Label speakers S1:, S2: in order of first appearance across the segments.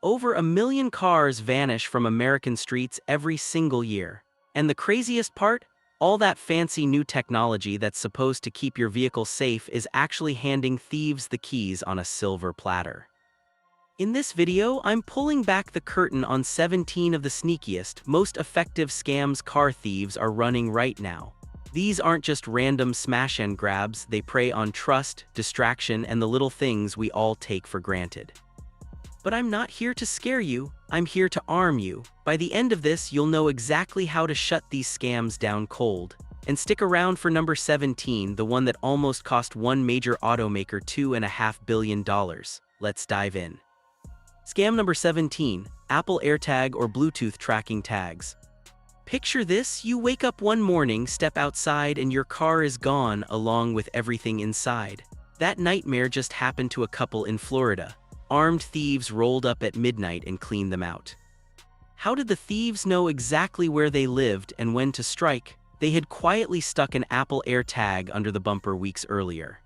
S1: Over 1 million cars vanish from American streets every single year. And the craziest part? All that fancy new technology that's supposed to keep your vehicle safe is actually handing thieves the keys on a silver platter. In this video, I'm pulling back the curtain on 17 of the sneakiest, most effective scams car thieves are running right now. These aren't just random smash and grabs, they prey on trust, distraction, and the little things we all take for granted. But I'm not here to scare you, I'm here to arm you. By the end of this, you'll know exactly how to shut these scams down cold. And stick around for number 17, the one that almost cost one major automaker $2.5 billion. Let's dive in. Scam number 17, Apple AirTag or Bluetooth tracking tags. Picture this, you wake up one morning, step outside, and your car is gone along with everything inside. That nightmare just happened to a couple in Florida. Armed thieves rolled up at midnight and cleaned them out. How did the thieves know exactly where they lived and when to strike? They had quietly stuck an Apple AirTag under the bumper weeks earlier.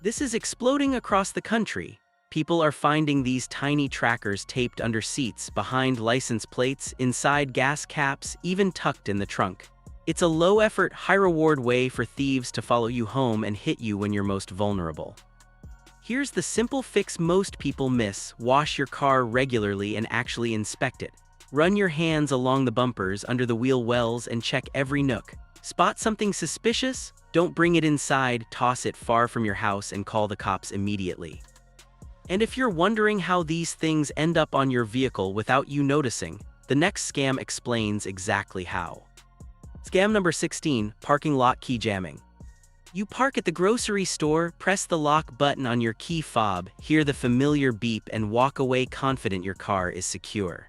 S1: This is exploding across the country. People are finding these tiny trackers taped under seats, behind license plates, inside gas caps, even tucked in the trunk. It's a low-effort, high-reward way for thieves to follow you home and hit you when you're most vulnerable. Here's the simple fix most people miss: wash your car regularly and actually inspect it. Run your hands along the bumpers, under the wheel wells, and check every nook. Spot something suspicious? Don't bring it inside, toss it far from your house and call the cops immediately. And if you're wondering how these things end up on your vehicle without you noticing, the next scam explains exactly how. Scam number 16, parking lot key jamming. You park at the grocery store, press the lock button on your key fob, hear the familiar beep, and walk away confident your car is secure.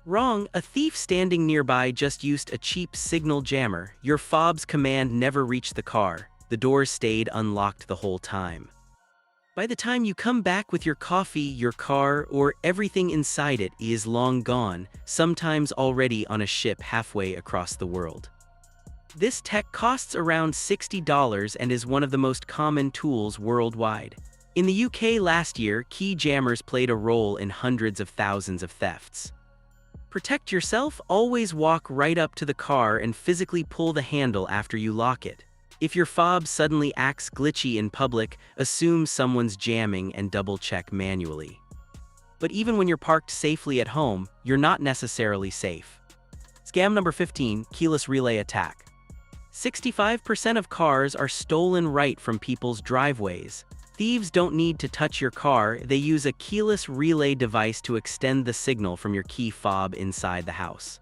S1: Wrong, a thief standing nearby just used a cheap signal jammer. Your fob's command never reached the car. The doors stayed unlocked the whole time. By the time you come back with your coffee, your car, or everything inside it is long gone, sometimes already on a ship halfway across the world. This tech costs around $60 and is one of the most common tools worldwide. In the UK last year, key jammers played a role in hundreds of thousands of thefts. Protect yourself, always walk right up to the car and physically pull the handle after you lock it. If your fob suddenly acts glitchy in public, assume someone's jamming and double-check manually. But even when you're parked safely at home, you're not necessarily safe. Scam number 15, keyless relay attack. 65% of cars are stolen right from people's driveways. Thieves don't need to touch your car, they use a keyless relay device to extend the signal from your key fob inside the house.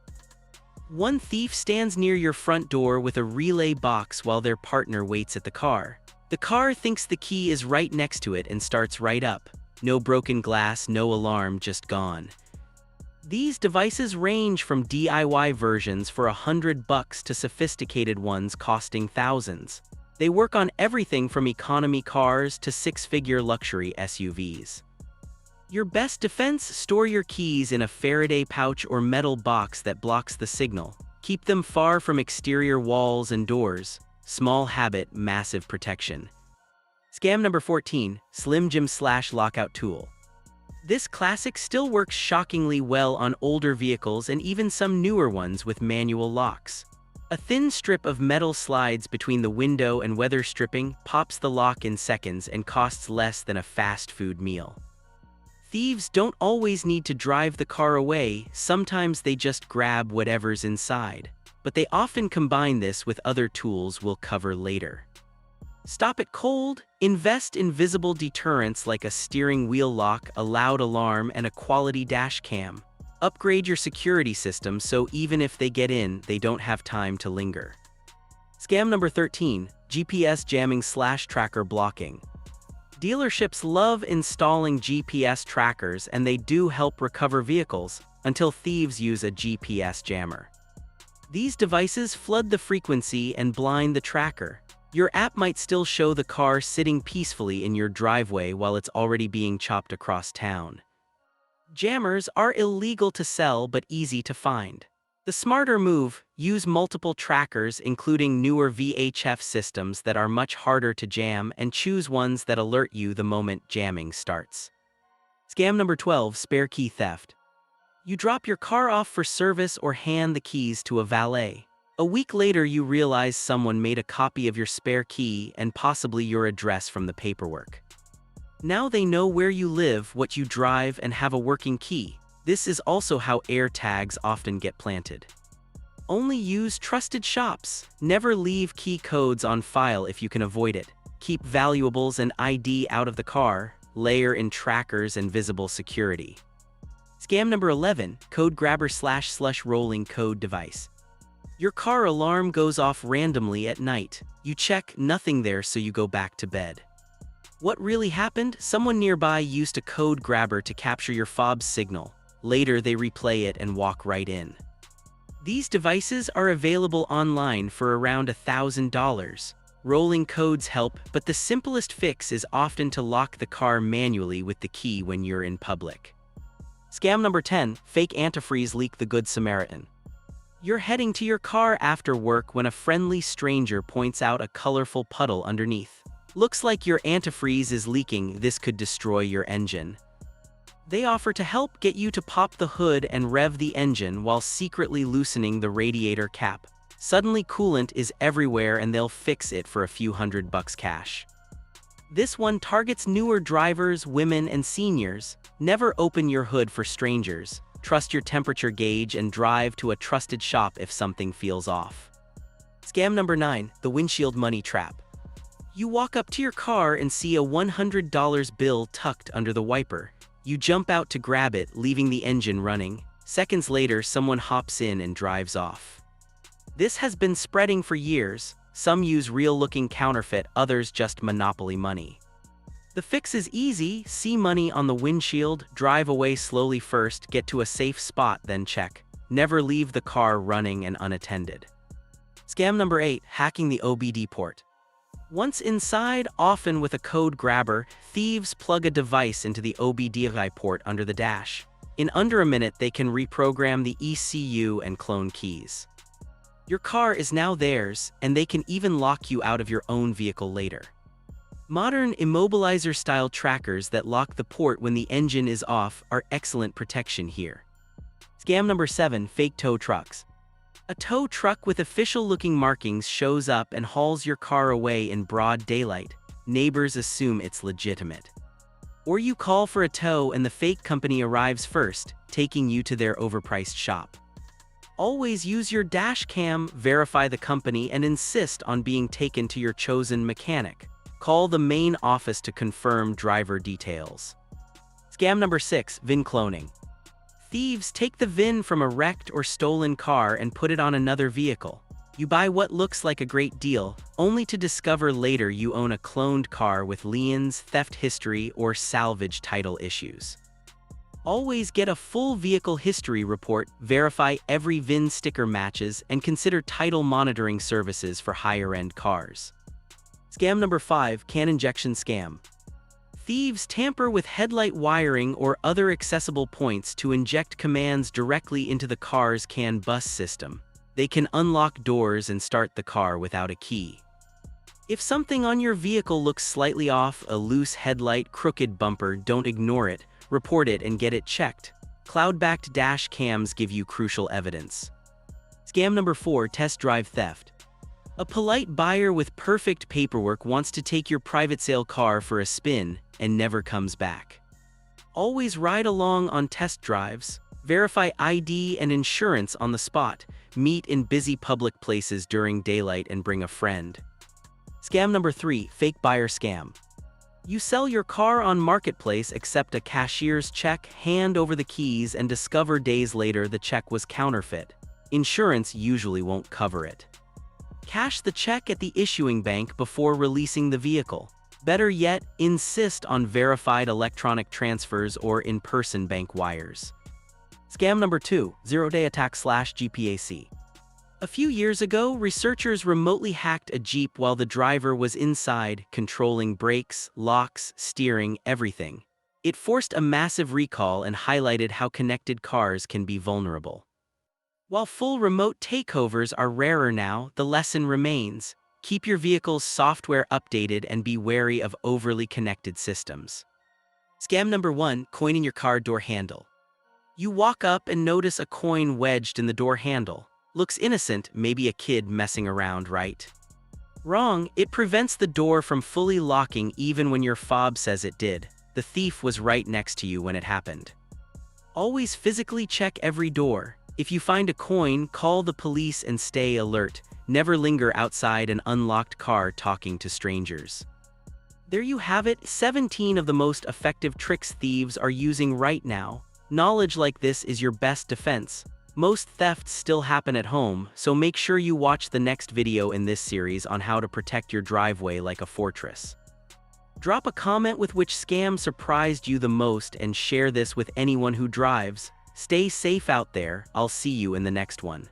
S1: One thief stands near your front door with a relay box while their partner waits at the car. The car thinks the key is right next to it and starts right up. No broken glass, no alarm, just gone. These devices range from DIY versions for $100 to sophisticated ones costing thousands. They work on everything from economy cars to six-figure luxury SUVs. Your best defense? Store your keys in a Faraday pouch or metal box that blocks the signal. Keep them far from exterior walls and doors. Small habit, massive protection. Scam number 14, Slim Jim / lockout tool. This classic still works shockingly well on older vehicles and even some newer ones with manual locks. A thin strip of metal slides between the window and weather stripping, pops the lock in seconds, and costs less than a fast food meal. Thieves don't always need to drive the car away, sometimes they just grab whatever's inside. But they often combine this with other tools we'll cover later. Stop it cold? Invest in visible deterrents like a steering wheel lock, a loud alarm, and a quality dash cam. Upgrade your security system so even if they get in, they don't have time to linger. Scam number 13, GPS jamming / tracker blocking. Dealerships love installing GPS trackers and they do help recover vehicles, until thieves use a GPS jammer. These devices flood the frequency and blind the tracker. Your app might still show the car sitting peacefully in your driveway while it's already being chopped across town. Jammers are illegal to sell but easy to find. The smarter move: use multiple trackers, including newer VHF systems that are much harder to jam, and choose ones that alert you the moment jamming starts. Scam number 12, spare key theft. You drop your car off for service or hand the keys to a valet. A week later, you realize someone made a copy of your spare key and possibly your address from the paperwork. Now they know where you live, what you drive, and have a working key. This is also how air tags often get planted. Only use trusted shops. Never leave key codes on file if you can avoid it. Keep valuables and ID out of the car. Layer in trackers and visible security. Scam number 11, code grabber / rolling code device. Your car alarm goes off randomly at night. You check, nothing there, so you go back to bed. What really happened? Someone nearby used a code grabber to capture your fob's signal. Later, they replay it and walk right in. These devices are available online for around $1,000. Rolling codes help, but the simplest fix is often to lock the car manually with the key when you're in public. Scam number 10, fake antifreeze leak. The Good Samaritan. You're heading to your car after work when a friendly stranger points out a colorful puddle underneath. Looks like your antifreeze is leaking. This could destroy your engine. They offer to help, get you to pop the hood and rev the engine while secretly loosening the radiator cap. Suddenly coolant is everywhere and they'll fix it for a few $100 cash. This one targets newer drivers, women, and seniors. Never open your hood for strangers. Trust your temperature gauge and drive to a trusted shop if something feels off. Scam number 9, the windshield money trap. You walk up to your car and see a $100 bill tucked under the wiper. You jump out to grab it, leaving the engine running. Seconds later, someone hops in and drives off. This has been spreading for years. Some use real-looking counterfeit, others just monopoly money. The fix is easy. See money on the windshield, drive away slowly first, get to a safe spot, then check. Never leave the car running and unattended. Scam number 8, hacking the OBD port. Once inside, often with a code grabber, thieves plug a device into the OBD port under the dash. In under a minute, they can reprogram the ECU and clone keys. Your car is now theirs, and they can even lock you out of your own vehicle later. Modern immobilizer-style trackers that lock the port when the engine is off are excellent protection here. Scam number 7, fake tow trucks. A tow truck with official-looking markings shows up and hauls your car away in broad daylight. Neighbors assume it's legitimate. Or you call for a tow and the fake company arrives first, taking you to their overpriced shop. Always use your dash cam, verify the company, and insist on being taken to your chosen mechanic. Call the main office to confirm driver details. Scam number 6, VIN cloning. Thieves take the VIN from a wrecked or stolen car and put it on another vehicle. You buy what looks like a great deal, only to discover later you own a cloned car with liens, theft history, or salvage title issues. Always get a full vehicle history report, verify every VIN sticker matches, and consider title monitoring services for higher-end cars. Scam number 5, CAN injection scam. Thieves tamper with headlight wiring or other accessible points to inject commands directly into the car's CAN bus system. They can unlock doors and start the car without a key. If something on your vehicle looks slightly off, a loose headlight, crooked bumper, don't ignore it, report it and get it checked. Cloud-backed dash cams give you crucial evidence. Scam number 4, test drive theft. A polite buyer with perfect paperwork wants to take your private sale car for a spin and never comes back. Always ride along on test drives. Verify ID and insurance on the spot. Meet in busy public places during daylight and bring a friend. Scam number 3, fake buyer scam. You sell your car on Marketplace, accept a cashier's check, hand over the keys, and discover days later the check was counterfeit. Insurance usually won't cover it. Cash the check at the issuing bank before releasing the vehicle. Better yet, insist on verified electronic transfers or in-person bank wires. Scam number 2, zero-day attack / GPAC. A few years ago, researchers remotely hacked a Jeep while the driver was inside, controlling brakes, locks, steering, everything. It forced a massive recall and highlighted how connected cars can be vulnerable. While full remote takeovers are rarer now, the lesson remains. Keep your vehicle's software updated and be wary of overly connected systems. Scam number 1, coin in your car door handle. You walk up and notice a coin wedged in the door handle. Looks innocent, maybe a kid messing around, right? Wrong, it prevents the door from fully locking even when your fob says it did. The thief was right next to you when it happened. Always physically check every door. If you find a coin, call the police and stay alert. Never linger outside an unlocked car talking to strangers. There you have it, 17 of the most effective tricks thieves are using right now. Knowledge like this is your best defense. Most thefts still happen at home, so make sure you watch the next video in this series on how to protect your driveway like a fortress. Drop a comment with which scam surprised you the most and share this with anyone who drives. Stay safe out there, I'll see you in the next one.